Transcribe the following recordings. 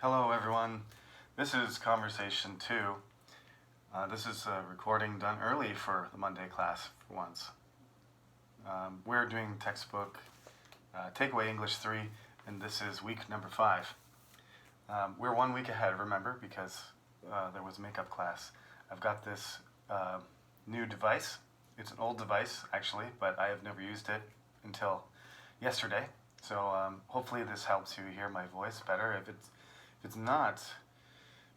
Hello everyone, this is Conversation 2. This is a recording done early for the Monday class for once. We're doing textbook Takeaway English 3, and this is week number 5. We're 1 week ahead, remember, because there was makeup class. I've got this new device. It's an old device, actually, but I have never used it until yesterday. So hopefully this helps you hear my voice better. If it's not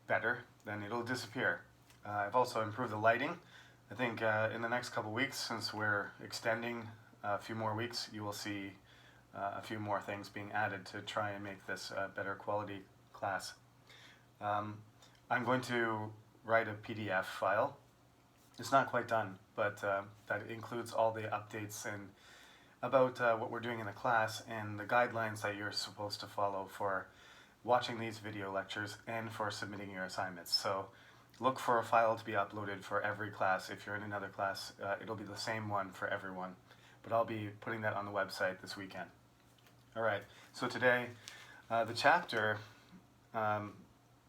better, then it'll disappear. I've also improved the lighting. I think in the next couple weeks, since we're extending a few more weeks, you will see a few more things being added to try and make this a better quality class. I'm going to write a PDF file. It's not quite done, but that includes all the updates and about what we're doing in the class and the guidelines that you're supposed to follow for watching these video lectures and for submitting your assignments. So look for a file to be uploaded for every class. If you're in another class, it'll be the same one for everyone. But I'll be putting that on the website this weekend. All right, so today, the chapter,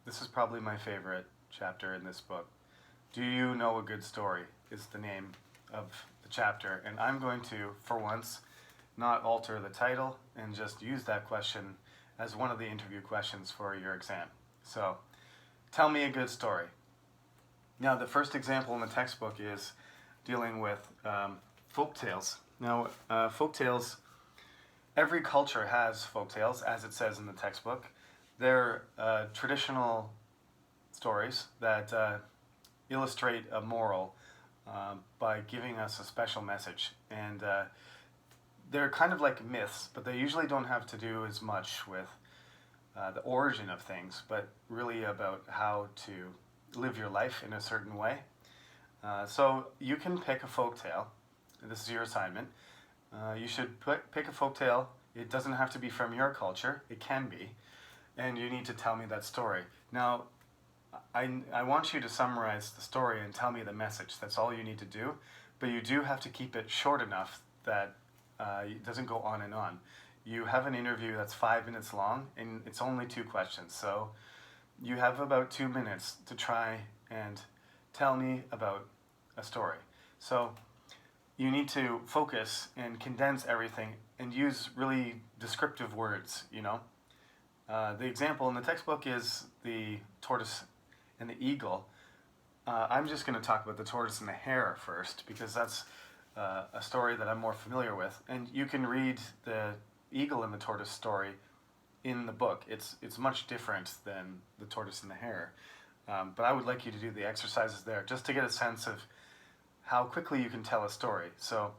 this is probably my favorite chapter in this book. Do you know a good story is the name of the chapter. And I'm going to, for once, not alter the title and just use that question as one of the interview questions for your exam. So, tell me a good story. Now, the first example in the textbook is dealing with folktales. Now, folktales, every culture has folktales, as it says in the textbook. They're traditional stories that illustrate a moral by giving us a special message. And they're kind of like myths, but they usually don't have to do as much with the origin of things, but really about how to live your life in a certain way. So you can pick a folktale. This is your assignment. You should pick a folktale. It doesn't have to be from your culture. It can be. And you need to tell me that story. Now, I want you to summarize the story and tell me the message. That's all you need to do. But you do have to keep it short enough that it doesn't go on and on. You have an interview that's 5 minutes long, and it's only 2 questions. So you have about 2 minutes to try and tell me about a story. So you need to focus and condense everything and use really descriptive words, you know. The example in the textbook is the tortoise and the eagle. I'm just going to talk about the tortoise and the hare first, because that's a story that I'm more familiar with. And you can read the eagle and the tortoise story in the book. It's much different than the tortoise and the hare. But I would like you to do the exercises there just to get a sense of how quickly you can tell a story. So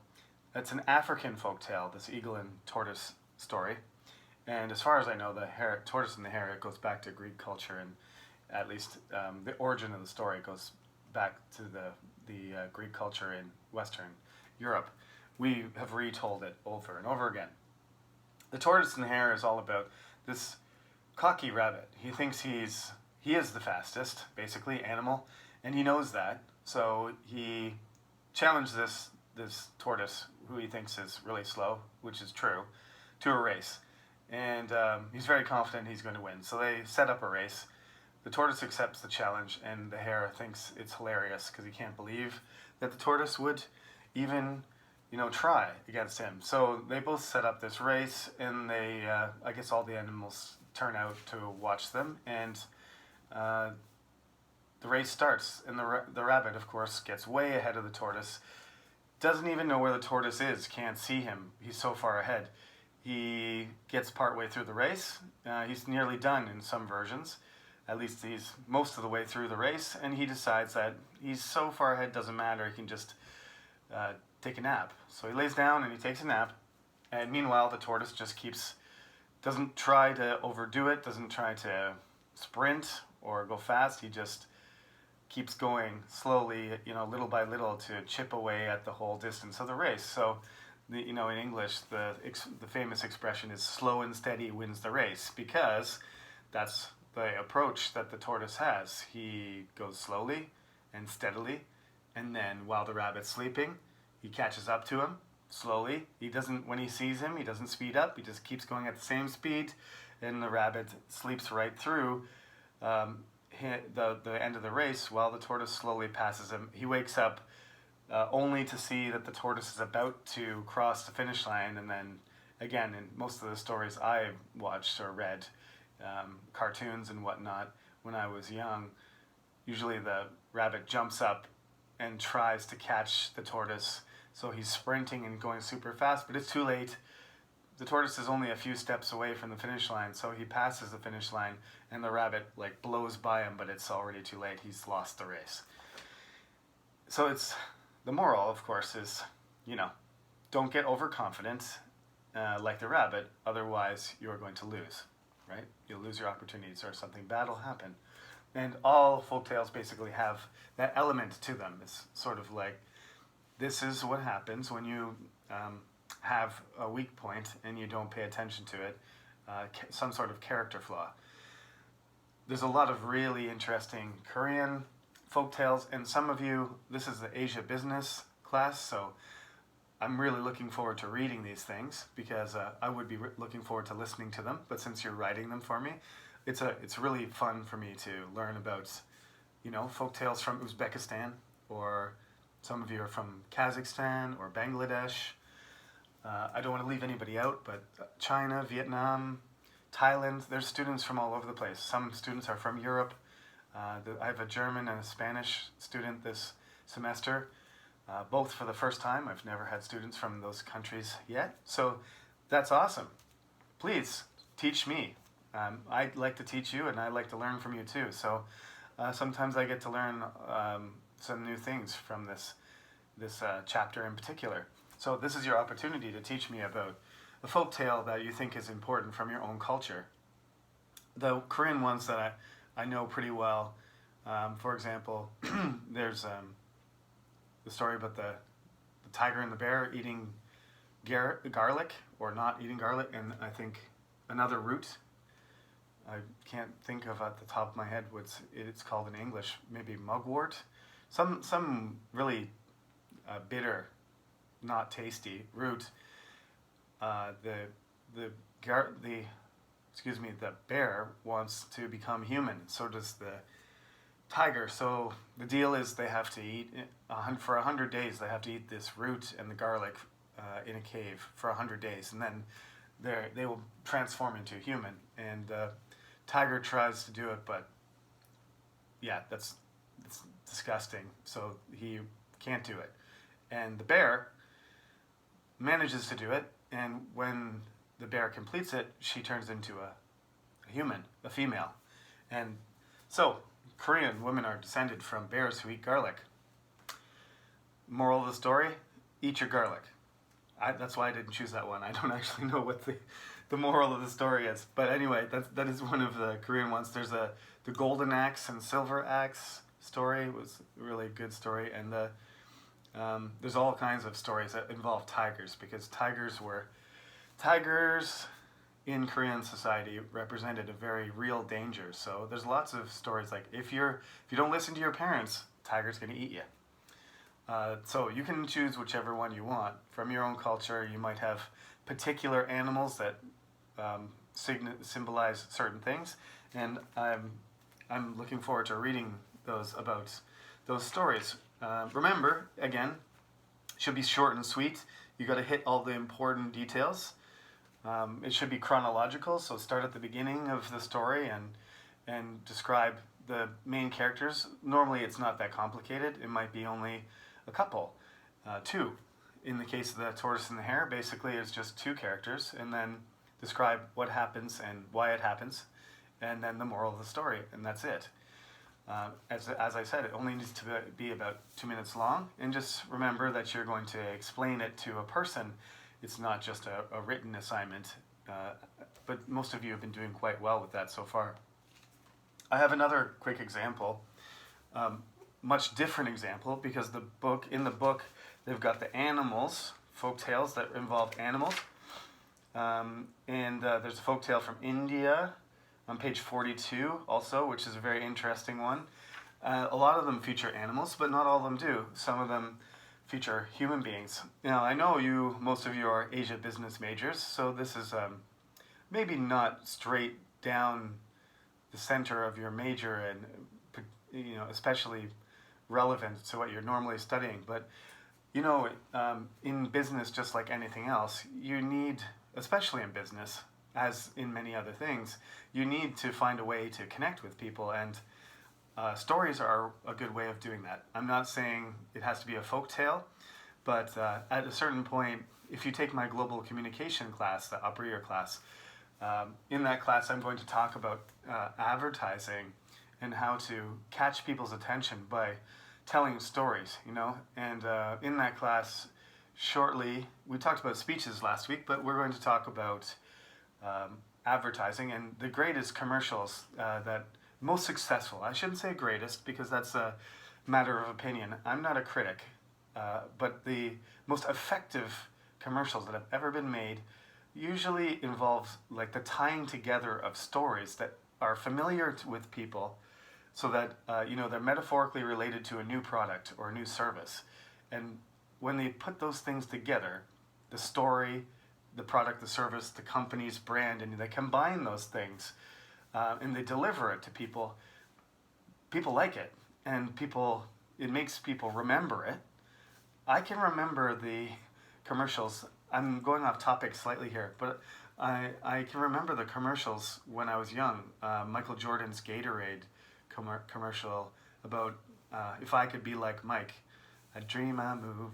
it's an African folktale, this eagle and tortoise story. And as far as I know, the tortoise and the hare, it goes back to Greek culture, and at least the origin of the story goes back to the Greek culture in Western Europe. We have retold it over and over again. The tortoise and the hare is all about this cocky rabbit. He thinks he is the fastest, basically, animal, and he knows that. So he challenged this tortoise, who he thinks is really slow, which is true, to a race. And he's very confident he's going to win. So they set up a race. The tortoise accepts the challenge, and the hare thinks it's hilarious because he can't believe that the tortoise would even, try against him. So they both set up this race, and they, I guess all the animals turn out to watch them, and the race starts. And the rabbit, of course, gets way ahead of the tortoise, doesn't even know where the tortoise is, can't see him. He's so far ahead. He gets partway through the race. He's nearly done in some versions. At least he's most of the way through the race, and he decides that he's so far ahead, doesn't matter, he can just take a nap. So he lays down and he takes a nap, and meanwhile the tortoise just doesn't try to overdo it, doesn't try to sprint or go fast. He just keeps going slowly, little by little, to chip away at the whole distance of the race. So in English, the famous expression is slow and steady wins the race, because that's the approach that the tortoise has. He goes slowly and steadily, and then while the rabbit's sleeping, he catches up to him slowly. When he sees him, he doesn't speed up. He just keeps going at the same speed and the rabbit sleeps right through the end of the race while the tortoise slowly passes him. He wakes up only to see that the tortoise is about to cross the finish line, and then again, in most of the stories I watched or read, cartoons and whatnot, when I was young, usually the rabbit jumps up and tries to catch the tortoise. So he's sprinting and going super fast, but it's too late. The tortoise is only a few steps away from the finish line, so he passes the finish line, and the rabbit like blows by him, but it's already too late. He's lost the race. So it's the moral, of course, is, don't get overconfident like the rabbit, otherwise you're going to lose, right? You'll lose your opportunities or something bad will happen. And all folktales basically have that element to them. It's sort of like, this is what happens when you have a weak point and you don't pay attention to it, some sort of character flaw. There's a lot of really interesting Korean folktales, and some of you, this is the Asia business class, so I'm really looking forward to reading these things because I would be looking forward to listening to them, but since you're writing them for me, it's really fun for me to learn about, folktales from Uzbekistan, or some of you are from Kazakhstan or Bangladesh. I don't want to leave anybody out, but China, Vietnam, Thailand, there's students from all over the place. Some students are from Europe. I have a German and a Spanish student this semester, both for the first time. I've never had students from those countries yet, so that's awesome. Please teach me. I'd like to teach you, and I like to learn from you too. So sometimes I get to learn some new things from this chapter in particular. So this is your opportunity to teach me about a folktale that you think is important from your own culture. The Korean ones that I know pretty well, for example, there's the story about the tiger and the bear eating garlic, or not eating garlic, and I think another root. I can't think of at the top of my head what it's called in English. Maybe mugwort, some really bitter, not tasty root. The bear wants to become human. So does the tiger. So the deal is they have to eat for 100 days. They have to eat this root and the garlic in a cave for 100 days, and then they will transform into a human. And the tiger tries to do it, but yeah, that's disgusting. So he can't do it. And the bear manages to do it, and when the bear completes it, she turns into a human, a female. And so Korean women are descended from bears who eat garlic. Moral of the story, eat your garlic. That's why I didn't choose that one. I don't actually know what the moral of the story is. But anyway, that is one of the Korean ones. There's the golden axe and silver axe story. It was a really good story. And there's all kinds of stories that involve tigers, because tigers in Korean society represented a very real danger. So there's lots of stories like, if you don't listen to your parents, tiger's going to eat you. So you can choose whichever one you want. From your own culture, you might have particular animals that symbolize certain things, and I'm looking forward to reading those stories. Remember, again, should be short and sweet. You got to hit all the important details. It should be chronological, so start at the beginning of the story and describe the main characters. Normally, it's not that complicated. It might be only a couple, two. In the case of the tortoise and the hare, basically it's just two characters, and then describe what happens and why it happens, and then the moral of the story, and that's it. As I said, it only needs to be about 2 minutes long, and just remember that you're going to explain it to a person. It's not just a written assignment, but most of you have been doing quite well with that so far. I have another quick example, much different example, because in the book they've got the animals, folk tales that involve animals, and there's a folk tale from India on page 42 also, which is a very interesting one. A lot of them feature animals, but not all of them do. Some of them feature human beings. Now, I know most of you are Asia business majors, so this is maybe not straight down the center of your major and especially relevant to what you're normally studying. But in business, just like anything else, you need, especially in business, as in many other things, you need to find a way to connect with people, and stories are a good way of doing that. I'm not saying it has to be a folk tale, but at a certain point, if you take my global communication class, the upper year class, in that class I'm going to talk about advertising and how to catch people's attention by telling stories, and in that class, shortly, we talked about speeches last week, but we're going to talk about advertising and the greatest commercials that most successful. I shouldn't say greatest because that's a matter of opinion. I'm not a critic, but the most effective commercials that have ever been made usually involves like the tying together of stories that are familiar with people, so that they're metaphorically related to a new product or a new service. And when they put those things together, the story, the product, the service, the company's brand, and they combine those things and they deliver it to people, people like it, and it makes people remember it. I can remember the commercials. I'm going off topic slightly here, but I can remember the commercials when I was young. Michael Jordan's Gatorade commercial about if I could be like Mike. I dream I move,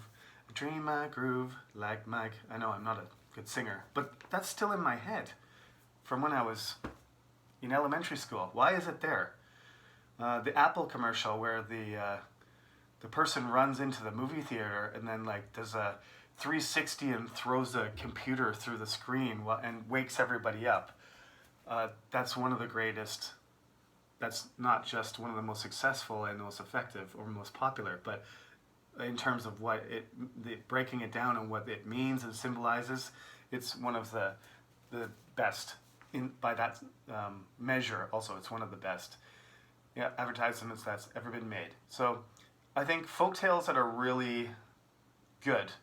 I dream I groove like Mike. I know I'm not a good singer, but that's still in my head from when I was in elementary school. Why is it there? The Apple commercial where the person runs into the movie theater and then like does a 360 and throws a computer through the screen and wakes everybody up. That's one of the greatest. That's not just one of the most successful and most effective or most popular, but in terms of breaking it down and what it means and symbolizes, it's one of the best by that measure. Also, it's one of the best advertisements that's ever been made. So I think folktales that are really good,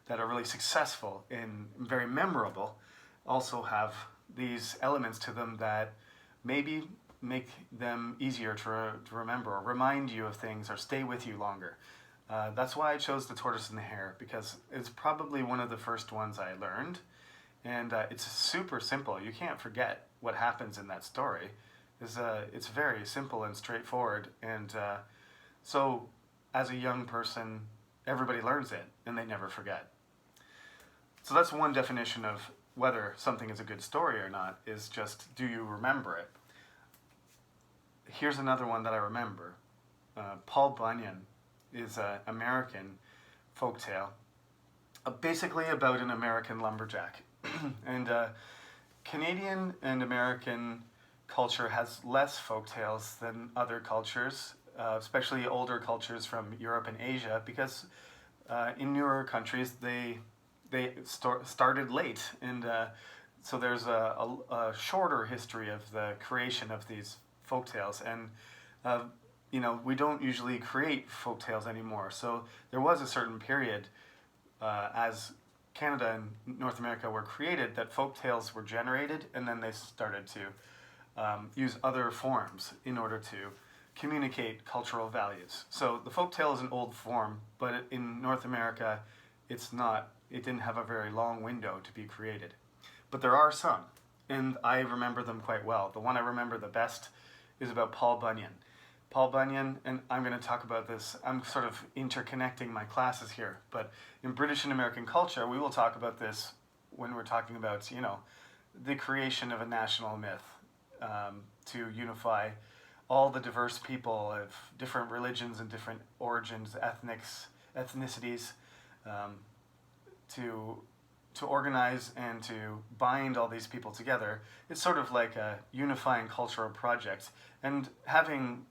that are really successful and very memorable, also have these elements to them that maybe make them easier to remember or remind you of things or stay with you longer. That's why I chose The Tortoise and the Hare, because it's probably one of the first ones I learned, and it's super simple. You can't forget what happens in that story. It's very simple and straightforward, and so as a young person, everybody learns it and they never forget. So that's one definition of whether something is a good story or not, is just, do you remember it? Here's another one that I remember. Paul Bunyan is an American folktale, basically about an American lumberjack. And Canadian and American culture has less folktales than other cultures, especially older cultures from Europe and Asia, because in newer countries they started late, and so there's a shorter history of the creation of these folktales, and we don't usually create folktales anymore. So there was a certain period as Canada and North America were created that folktales were generated, and then they started to use other forms in order to communicate cultural values. So the folktale is an old form, but in North America, it didn't have a very long window to be created. But there are some, and I remember them quite well. The one I remember the best is about Paul Bunyan. Paul Bunyan, and I'm going to talk about this, I'm sort of interconnecting my classes here, but in British and American culture, we will talk about this when we're talking about, the creation of a national myth to unify all the diverse people of different religions and different origins, ethnicities, to organize and to bind all these people together. It's sort of like a unifying cultural project, and having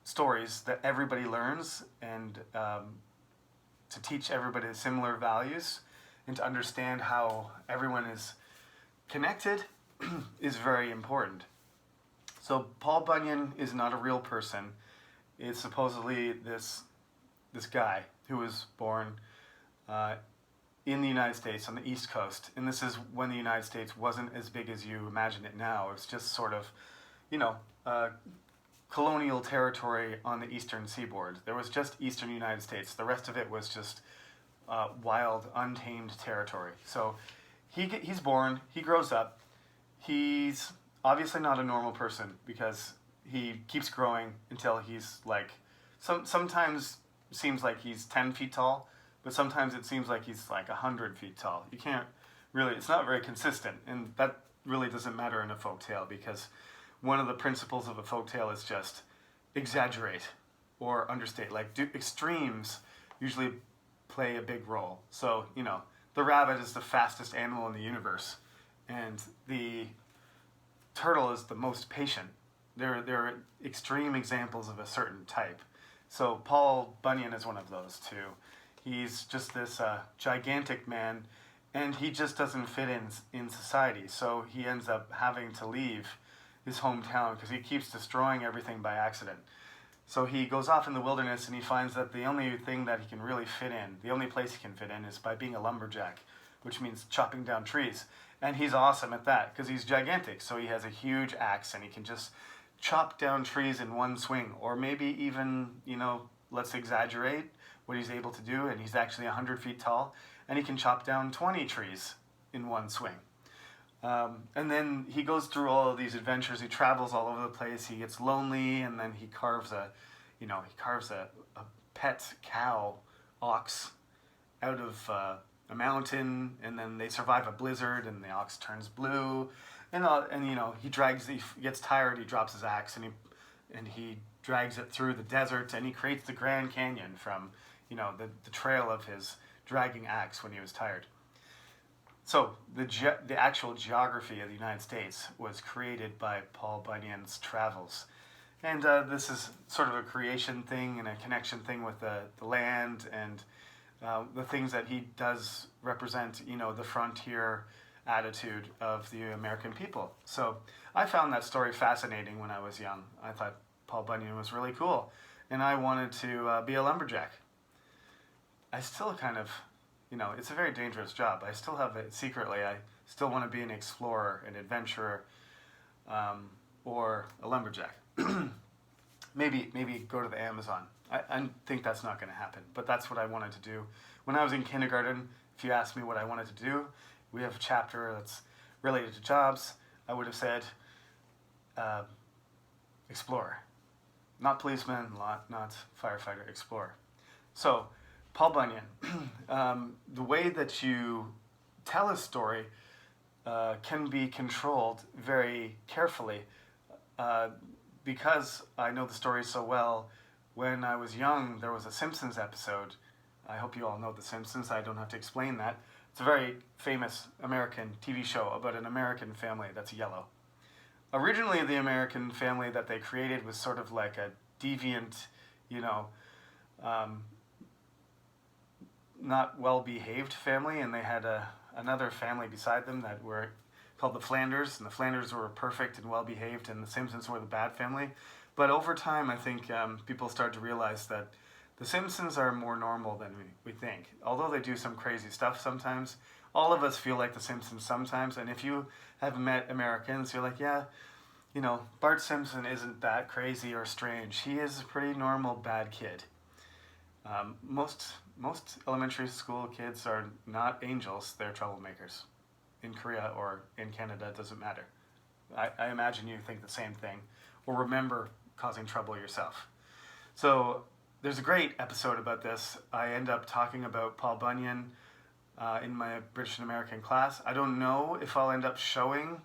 stories that everybody learns, and to teach everybody similar values and to understand how everyone is connected is very important. So Paul Bunyan is not a real person. It's supposedly this guy who was born in the United States on the East Coast, and this is when the United States wasn't as big as you imagine it now. It was just sort of, you know, colonial territory on the eastern seaboard. There was just eastern United States. The rest of it was just wild, untamed territory. So he's born, he grows up. He's obviously not a normal person because he keeps growing until he's like, sometimes seems like he's 10 feet tall, but sometimes it seems like he's like 100 feet tall. You can't really, it's not very consistent, and that really doesn't matter in a folk tale, because one of the principles of a folk tale is just exaggerate or understate. Like, extremes usually play a big role. So, you know, the rabbit is the fastest animal in the universe, and the turtle is the most patient. They're extreme examples of a certain type. So Paul Bunyan is one of those two. He's just this gigantic man, and he just doesn't fit in society. So he ends up having to leave his hometown because he keeps destroying everything by accident. So he goes off in the wilderness, and he finds that the only thing that he can really fit in, the only place he can fit in, is by being a lumberjack, which means chopping down trees. And he's awesome at that because he's gigantic. So he has a huge axe, and he can just chop down trees in one swing, or maybe even, you know, let's exaggerate what he's able to do, and he's actually 100 feet tall, and he can chop down 20 trees in one swing. And then he goes through all of these adventures. He travels all over the place. He gets lonely, and then he carves a pet cow, ox, out of a mountain, and then they survive a blizzard, and the ox turns blue. And you know, he gets tired, he drops his axe, and he drags it through the desert, and he creates the Grand Canyon from, you know, the trail of his dragging axe when he was tired. So the actual geography of the United States was created by Paul Bunyan's travels. And this is sort of a creation thing and a connection thing with the land, and the things that he does represent, you know, the frontier attitude of the American people. So I found that story fascinating when I was young. I thought Paul Bunyan was really cool, and I wanted to be a lumberjack. I still kind of, you know, it's a very dangerous job. I still have it secretly. I still want to be an explorer, an adventurer, or a lumberjack. maybe go to the Amazon. I think that's not going to happen, but that's what I wanted to do. When I was in kindergarten, if you asked me what I wanted to do, we have a chapter that's related to jobs. I would have said explorer. Not policeman, not firefighter, explorer. So, Paul Bunyan, the way that you tell a story can be controlled very carefully. Because I know the story so well, when I was young, there was a Simpsons episode. I hope you all know the Simpsons. I don't have to explain that. It's a very famous American TV show about an American family that's yellow. Originally, the American family that they created was sort of like a deviant, you know, not well-behaved family, and they had another family beside them that were called the Flanders, and the Flanders were perfect and well-behaved, and the Simpsons were the bad family. But over time, I think people start to realize that the Simpsons are more normal than we think. Although they do some crazy stuff sometimes, all of us feel like the Simpsons sometimes. And if you have met Americans, you're like, yeah, you know, Bart Simpson isn't that crazy or strange. He is a pretty normal bad kid. Most elementary school kids are not angels. They're troublemakers. In Korea or in Canada, it doesn't matter. I imagine you think the same thing, or remember causing trouble yourself. So there's a great episode about this. I end up talking about Paul Bunyan in my British and American class. I don't know if I'll end up showing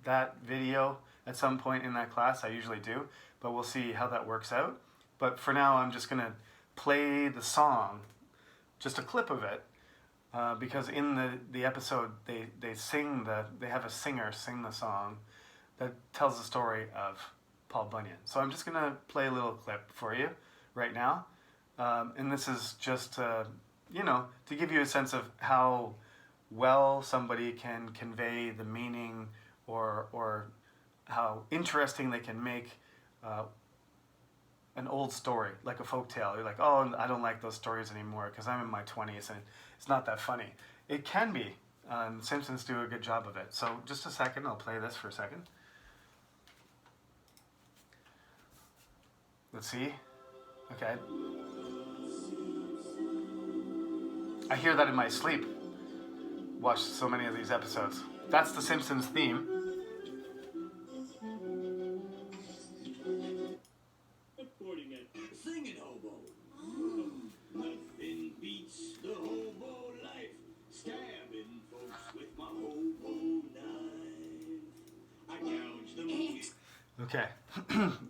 that video at some point in that class. I usually do, but we'll see how that works out. But for now, I'm just going to play the song, just a clip of it, because in the episode, they have a singer sing the song that tells the story of Paul Bunyan. So I'm just going to play a little clip for you right now. And this is just, you know, to give you a sense of how well somebody can convey the meaning, or how interesting they can make an old story, like a folk tale. You're like, oh, I don't like those stories anymore because I'm in my 20s and it's not that funny. It can be. Simpsons do a good job of it. So just a second, I'll play this for a second. Let's see. Okay. I hear that in my sleep. Watch so many of these episodes. That's the Simpsons theme. Singing hobo. Nothing beats the hobo life. Stabbing folks with my hobo knife. I gouge the movies. Okay.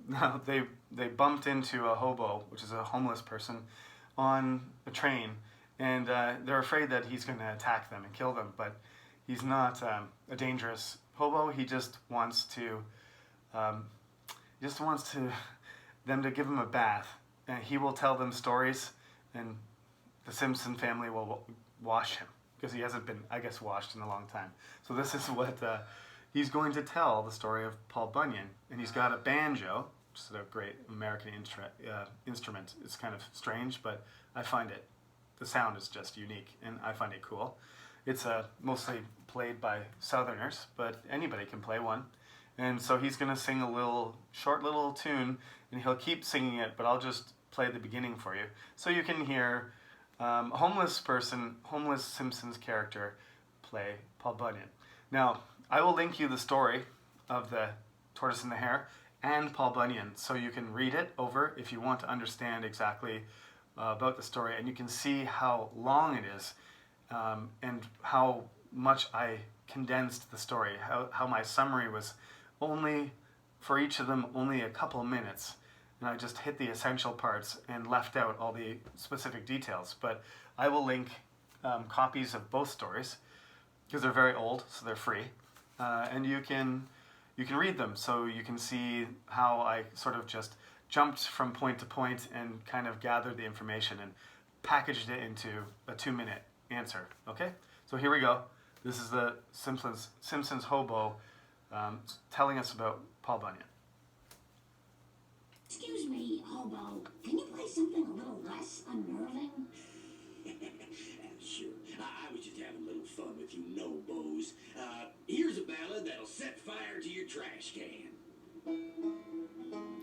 Now they bumped into a hobo, which is a homeless person, on a train, and they're afraid that he's going to attack them and kill them. But he's not a dangerous hobo. He just wants to them to give him a bath, and he will tell them stories, and the Simpson family will wash him because he hasn't been, I guess, washed in a long time. So this is what he's going to tell the story of Paul Bunyan, and he's got a banjo, which is a great American instrument. It's kind of strange, but I find it. The sound is just unique, and I find it cool. It's mostly played by Southerners, but anybody can play one. And so he's going to sing a short little tune, and he'll keep singing it, but I'll just play the beginning for you. So you can hear a homeless Simpsons character play Paul Bunyan. Now, I will link you the story of the Tortoise and the Hare and Paul Bunyan, so you can read it over if you want to understand exactly about the story, and you can see how long it is and how much I condensed the story, how my summary was only, for each of them, only a couple minutes, and I just hit the essential parts and left out all the specific details. But I will link copies of both stories because they're very old, so they're free, and you can read them, so you can see how I sort of just jumped from point to point and kind of gathered the information and packaged it into a 2-minute answer. Okay, so here we go. This is the Simpsons hobo telling us about Paul Bunyan. Excuse me, hobo. Can you play something a little less unnerving? Sure. I was just having a little fun with you no-bos. Here's a ballad that'll set fire to your trash can.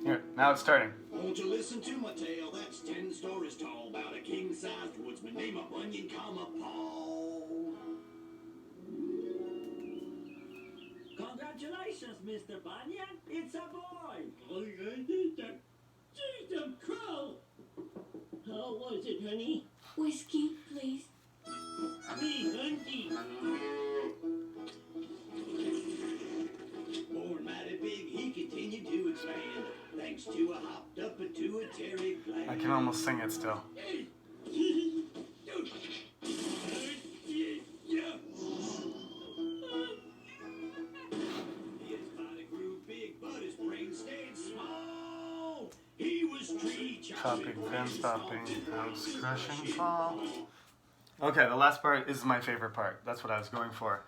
Here, now it's starting. Won't you listen to my tale? That's 10 stories tall about a king-sized woodsman named a Bunyan, Paul. Congratulations, Mr. Bunyan. It's a boy. Jeez, I'm crow. How was it, honey? Whiskey, please. Me, hunky. Born mighty big, he continued to expand, thanks to a hopped up pituitary gland. I can almost sing it still. His body grew big, but his brain stayed small. He was tree chopping, Fence stopping, house crushing Paul. Okay, the last part is my favorite part. That's what I was going for.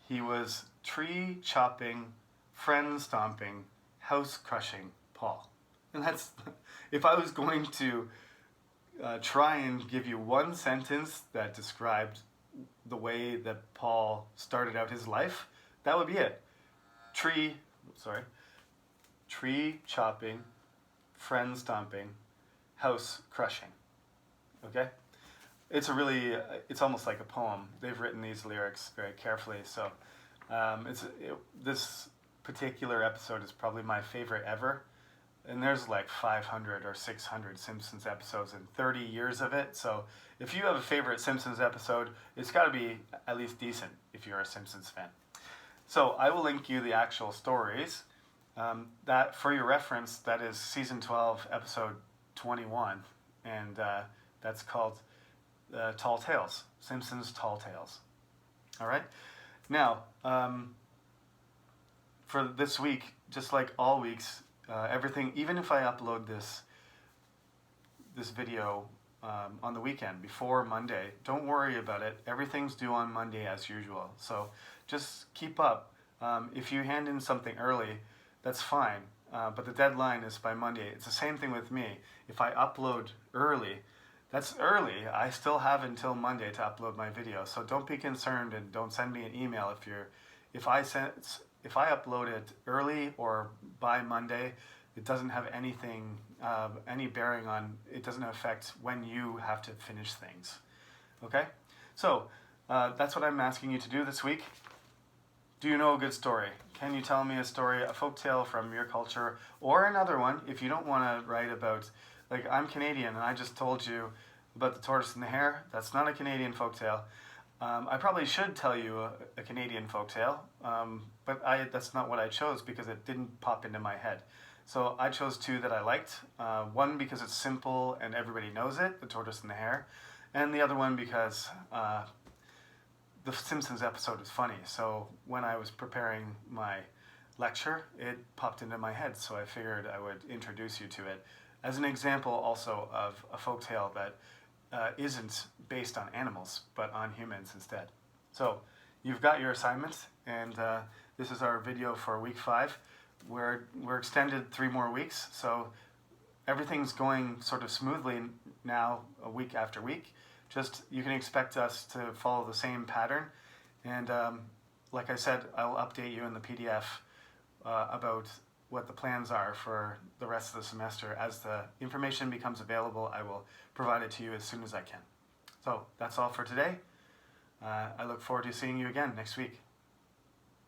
He was tree chopping, friend stomping, house crushing Paul. And that's, if I was going to try and give you one sentence that described the way that Paul started out his life, that would be it. Tree chopping, friend stomping, house crushing. Okay? It's it's almost like a poem. They've written these lyrics very carefully, so this particular episode is probably my favorite ever. And there's like 500 or 600 Simpsons episodes and 30 years of it. So if you have a favorite Simpsons episode, it's got to be at least decent if you're a Simpsons fan. So I will link you the actual stories. That, for your reference, that is season 12, episode 21, and that's called Tall Tales, Simpsons Tall Tales. All right? Now, for this week, just like all weeks, everything, even if I upload this video on the weekend before Monday, don't worry about it. Everything's due on Monday as usual. So just keep up. If you hand in something early, that's fine. but the deadline is by Monday. It's the same thing with me. If I upload early, that's early. I still have until Monday to upload my video. So don't be concerned and don't send me an email if I upload it early or by Monday. It doesn't have anything, any bearing on. It doesn't affect when you have to finish things. Okay, so that's what I'm asking you to do this week. Do you know a good story? Can you tell me a story, a folktale from your culture, or another one if you don't want to write about, like I'm Canadian and I just told you about the tortoise and the hare. That's not a Canadian folktale. I probably should tell you a Canadian folktale, but that's not what I chose because it didn't pop into my head. So I chose two that I liked. One because it's simple and everybody knows it, the tortoise and the hare, and the other one because the Simpsons episode is funny. So when I was preparing my lecture, it popped into my head. So I figured I would introduce you to it as an example also of a folktale that isn't based on animals, but on humans instead. So you've got your assignments, and this is our video for week 5. We're extended 3 more weeks, so everything's going sort of smoothly now, a week after week. Just you can expect us to follow the same pattern, and like I said, I'll update you in the PDF about what the plans are for the rest of the semester. As the information becomes available, I will provide it to you as soon as I can. So that's all for today. I look forward to seeing you again next week.